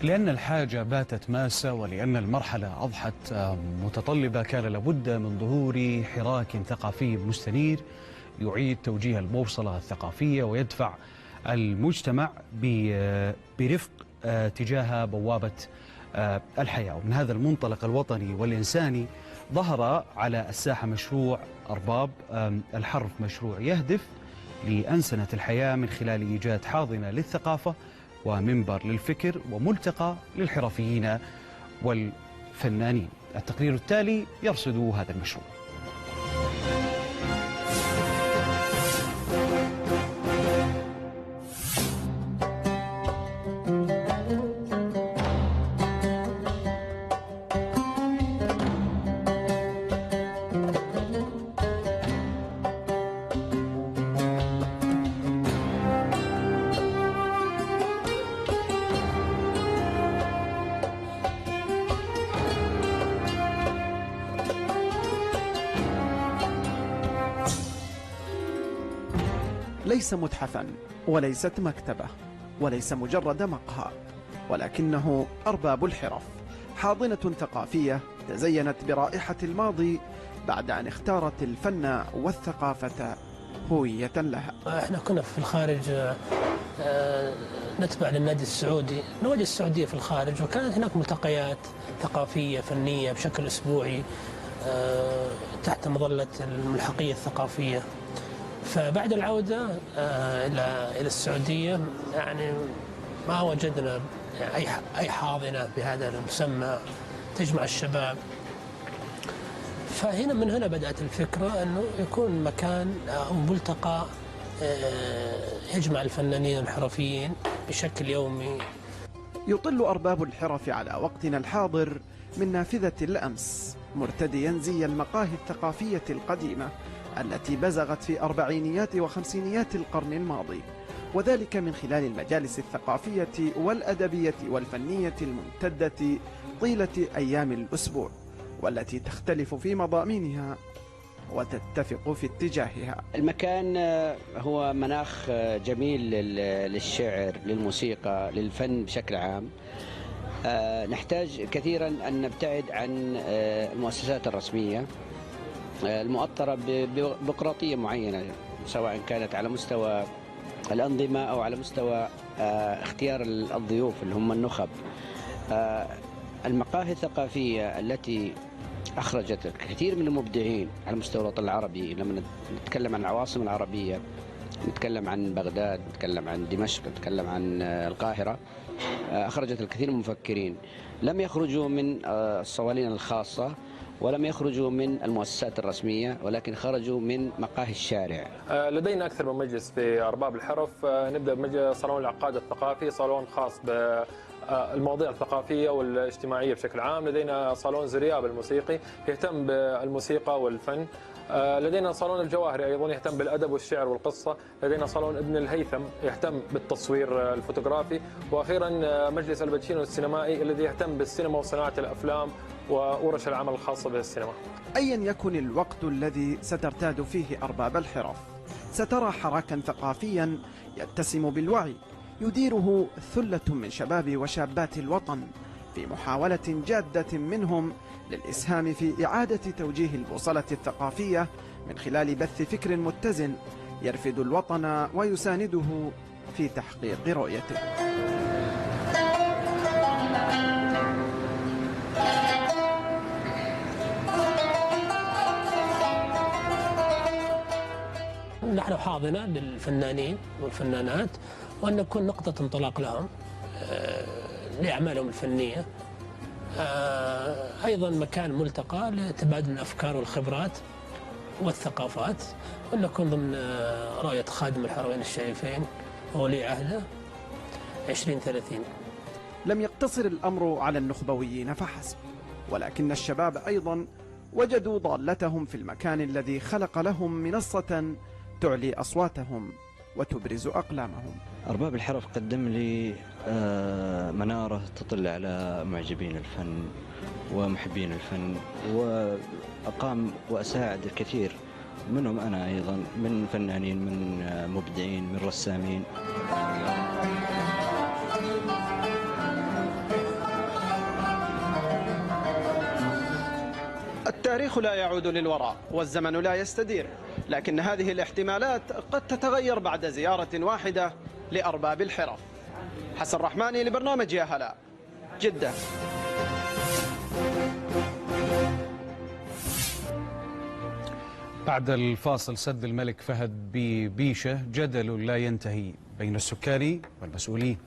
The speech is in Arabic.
لأن الحاجة باتت ماسة، ولأن المرحلة أضحت متطلبة، كان لابد من ظهور حراك ثقافي مستنير يعيد توجيه البوصلة الثقافية ويدفع المجتمع برفق تجاه بوابة الحياة. ومن هذا المنطلق الوطني والإنساني ظهر على الساحة مشروع أرباب الحرف، مشروع يهدف لأنسنة الحياة من خلال إيجاد حاضنة للثقافة ومنبر للفكر وملتقى للحرفيين والفنانين. التقرير التالي يرصد هذا المشروع. ليس متحفا وليست مكتبة وليس مجرد مقهى، ولكنه أرباب الحرف، حاضنة ثقافية تزينت برائحة الماضي بعد أن اختارت الفن والثقافة هوية لها. احنا كنا في الخارج نتبع للنادي السعودي، نواجه السعودية في الخارج، وكانت هناك ملتقيات ثقافية فنية بشكل أسبوعي تحت مظلة الملحقية الثقافية. فبعد العودة إلى السعودية يعني ما وجدنا أي حاضنة بهذا المسمى تجمع الشباب. فهنا من هنا بدأت الفكرة أنه يكون مكان أو ملتقى يجمع الفنانين الحرفيين بشكل يومي. يطل أرباب الحرف على وقتنا الحاضر من نافذة الأمس، مرتديا زي المقاهي الثقافية القديمة التي بزغت في أربعينيات وخمسينيات القرن الماضي، وذلك من خلال المجالس الثقافية والأدبية والفنية الممتدة طيلة أيام الأسبوع، والتي تختلف في مضامينها وتتفق في اتجاهها. المكان هو مناخ جميل للشعر، للموسيقى، للفن بشكل عام. نحتاج كثيرا أن نبتعد عن المؤسسات الرسمية المؤطرة ببيروقراطية معينة، سواء كانت على مستوى الأنظمة أو على مستوى اختيار الضيوف اللي هم النخب. المقاهي الثقافية التي أخرجت الكثير من المبدعين على مستوى الوطن العربي، لما نتكلم عن العواصم العربية، نتكلم عن بغداد، نتكلم عن دمشق، نتكلم عن القاهرة، أخرجت الكثير من المفكرين لم يخرجوا من الصوالين الخاصة ولم يخرجوا من المؤسسات الرسمية، ولكن خرجوا من مقاهي الشارع. لدينا أكثر من مجلس في أرباب الحرف. نبدأ بمجلس صالون العقاد الثقافي، صالون خاص بالمواضيع الثقافية والاجتماعية بشكل عام. لدينا صالون زرياب الموسيقي يهتم بالموسيقى والفن. لدينا صالون الجواهري أيضا يهتم بالأدب والشعر والقصة. لدينا صالون ابن الهيثم يهتم بالتصوير الفوتوغرافي. وأخيرا مجلس الباتشينو السينمائي الذي يهتم بالسينما وصناعة الأفلام وورش العمل الخاصة بالسينما. أيا يكن الوقت الذي سترتاد فيه أرباب الحرف، سترى حراكا ثقافيا يتسم بالوعي يديره ثلة من شباب وشابات الوطن في محاولة جادة منهم للإسهام في إعادة توجيه البوصلة الثقافية من خلال بث فكر متزن يرفد الوطن ويسانده في تحقيق رؤيته. نحن حاضنة للفنانين والفنانات، وأن نكون نقطة انطلاق لهم لأعمالهم الفنية. أيضا مكان ملتقى لتبادل الأفكار والخبرات والثقافات، وأن نكون ضمن رؤية خادم الحرمين الشريفين وولي عهده 2030. لم يقتصر الأمر على النخبويين فحسب، ولكن الشباب أيضا وجدوا ضالتهم في المكان الذي خلق لهم منصة تعلي أصواتهم وتبرز أقلامهم. أرباب الحرف قدم لي منارة تطل على معجبين الفن ومحبين الفن، وأقام وأساعد الكثير منهم أنا أيضا، من فنانين، من مبدعين، من رسامين. التاريخ لا يعود للوراء والزمن لا يستدير، لكن هذه الاحتمالات قد تتغير بعد زيارة واحدة لأرباب الحرف. حسن رحماني لبرنامج يا هلا، جدة. بعد الفاصل، سد الملك فهد ببيشة جدل لا ينتهي بين السكان والمسؤولين.